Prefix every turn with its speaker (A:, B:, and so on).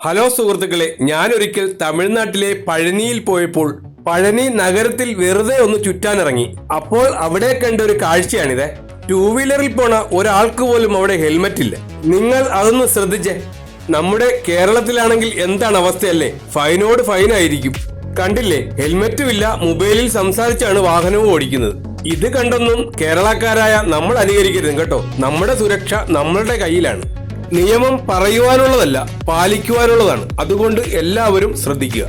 A: Hello സുഹൃത്തുക്കളെ, ഞാനൊരിക്കൽ തമിഴ്നാട്ടിലെ പഴനിയിൽ പോയപ്പോൾ പഴനി നഗരത്തിൽ വെറുതെ ഒന്ന് ചുറ്റാനിറങ്ങി. അപ്പോൾ അവിടെ കണ്ട ഒരു കാഴ്ചയാണിത്. ടൂ വീലറിൽ പോണ ഒരാൾക്ക് പോലും അവിടെ ഹെൽമറ്റ് ഇല്ല. നിങ്ങൾ അതൊന്ന് ശ്രദ്ധിച്ചേ. നമ്മുടെ കേരളത്തിലാണെങ്കിൽ എന്താണ് അവസ്ഥയല്ലേ? ഫൈനോട് ഫൈനായിരിക്കും. കണ്ടില്ലേ, ഹെൽമറ്റും ഇല്ല, മൊബൈലിൽ സംസാരിച്ചാണ് വാഹനവും ഓടിക്കുന്നത്. ഇത് കണ്ടൊന്നും കേരളക്കാരായ നമ്മൾ അനുകരിക്കരുത് കേട്ടോ. നമ്മുടെ സുരക്ഷ നമ്മളുടെ കയ്യിലാണ്. നിയമം പറയുവാനുള്ളതല്ല, പാലിക്കുവാനുള്ളതാണ്. അതുകൊണ്ട് എല്ലാവരും ശ്രദ്ധിക്കുക.